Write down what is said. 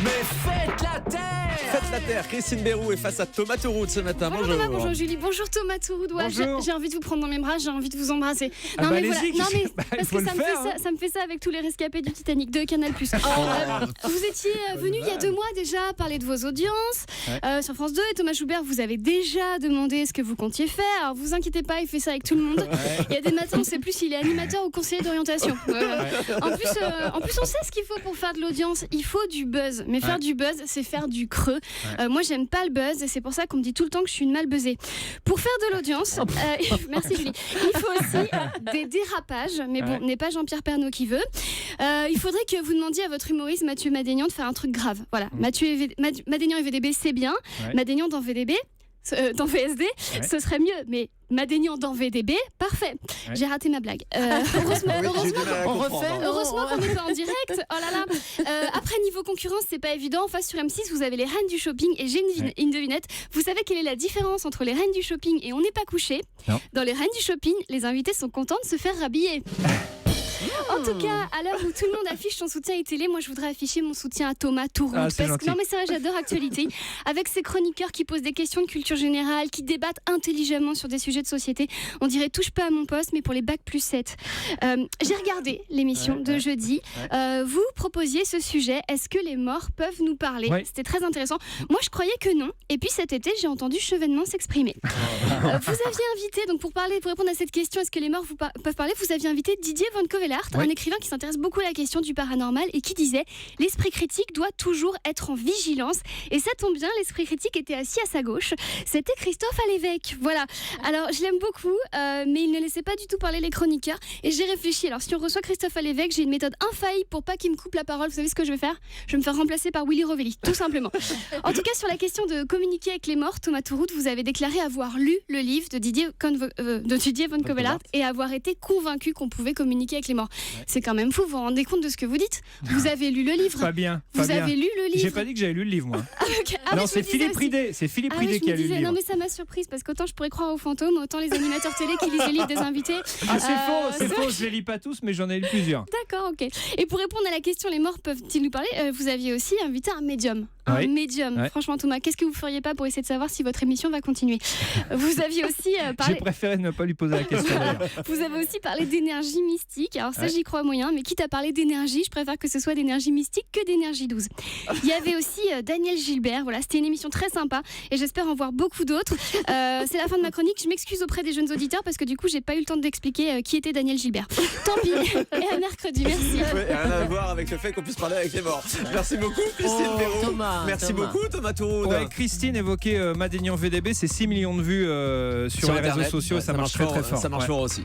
Mais faites la terre. Faites la terre, Christine Béroux est face à Thomas Touroud ce matin. Bonjour Thomas, bonjour Julie, bonjour Thomas Touroud. Ouais, j'ai envie de vous prendre dans mes bras, j'ai envie de vous embrasser. Non mais voilà, parce que ça me fait ça avec tous les rescapés du Titanic de Canal+. Vous étiez venu il y a 2 mois déjà parler de vos audiences sur France 2 et Thomas Joubert vous avez déjà demandé ce que vous comptiez faire. Alors vous inquiétez pas, il fait ça avec tout le monde. Il y a des matins, on sait plus s'il est animateur ou conseiller d'orientation. En plus, on sait ce qu'il faut pour faire de l'audience. Il faut du buzz, mais faire du buzz, c'est faire du creux. Moi, j'aime pas le buzz et c'est pour ça qu'on me dit tout le temps que je suis une mal buzzée. Pour faire de l'audience, merci Julie, il faut aussi des dérapages, mais bon, n'est pas Jean-Pierre Pernaut qui veut. Il faudrait que vous demandiez à votre humoriste Mathieu Madénian de faire un truc grave. Voilà, Madénian et VDB, c'est bien. Madénian dans VDB. Dans VSD, ce serait mieux, mais Madénian dans VDB, parfait. J'ai raté ma blague. Heureusement qu'on n'est pas en direct. Oh là là. Après, niveau concurrence, c'est pas évident. En face sur M6, vous avez les reines du shopping et j'ai une devinette. Vous savez quelle est la différence entre les reines du shopping et on n'est pas couché? Dans les reines du shopping, les invités sont contents de se faire rhabiller. En tout cas, à l'heure où tout le monde affiche son soutien à télé, moi je voudrais afficher mon soutien à Thomas Touroud. Non mais c'est vrai, j'adore Actualité. Avec ses chroniqueurs qui posent des questions de culture générale, qui débattent intelligemment sur des sujets de société. On dirait touche pas à mon poste, mais pour les bac plus 7. J'ai regardé l'émission de jeudi. Vous proposiez ce sujet, est-ce que les morts peuvent nous parler? C'était très intéressant. Moi je croyais que non. Et puis cet été, j'ai entendu Chevènement s'exprimer. Vous aviez invité, donc pour répondre à cette question, est-ce que les morts peuvent parler, vous aviez invité Didier Van Covelart, un écrivain qui s'intéresse beaucoup à la question du paranormal et qui disait « L'esprit critique doit toujours être en vigilance ». Et ça tombe bien, l'esprit critique était assis à sa gauche. C'était Christophe Alévêque. Voilà. Alors, je l'aime beaucoup, mais il ne laissait pas du tout parler les chroniqueurs. Et j'ai réfléchi. Alors, si on reçoit Christophe Alévêque, j'ai une méthode infaillible pour pas qu'il me coupe la parole. Vous savez ce que je vais faire? Je vais me faire remplacer par Willy Rovelli, tout simplement. En tout cas, sur la question de communiquer avec les morts, Thomas Touroud, vous avez déclaré avoir lu le livre de Didier Van Covelart et avoir été convaincu qu'on pouvait communiquer avec les morts. C'est quand même fou, vous vous rendez compte de ce que vous dites? Vous avez lu le livre? Fabien. Vous avez lu le livre? J'ai pas dit que j'avais lu le livre, moi. Non, c'est Philippe Ridé. C'est Philippe Ridé qui a lu le livre. Non, mais ça m'a surprise parce qu'autant je pourrais croire aux fantômes, autant les animateurs télé qui lisent les livres des invités. C'est faux. Je les lis pas tous, mais j'en ai lu plusieurs. D'accord, ok. Et pour répondre à la question, les morts peuvent-ils nous parler? Vous aviez aussi invité un médium. Franchement, Thomas, qu'est-ce que vous feriez pas pour essayer de savoir si votre émission va continuer? Vous aviez aussi parlé. J'ai préféré ne pas lui poser la question. Vous avez aussi parlé d'énergie mystique. Alors ça, j'y crois moyen, mais quitte à parler d'énergie, je préfère que ce soit d'énergie mystique que d'énergie 12. Il y avait aussi Daniel Gilbert. Voilà, c'était une émission très sympa et j'espère en voir beaucoup d'autres. C'est la fin de ma chronique. Je m'excuse auprès des jeunes auditeurs parce que du coup, j'ai pas eu le temps d'expliquer qui était Daniel Gilbert. Tant pis. Et à mercredi. Merci. Rien à voir avec le fait qu'on puisse parler avec les morts. Merci beaucoup, Christine Béroux. Merci beaucoup, Thomas Touroud. Christine évoquait Madénian VDB, c'est 6 millions de vues sur les réseaux sociaux, ça marche très très fort. Ça marche fort aussi.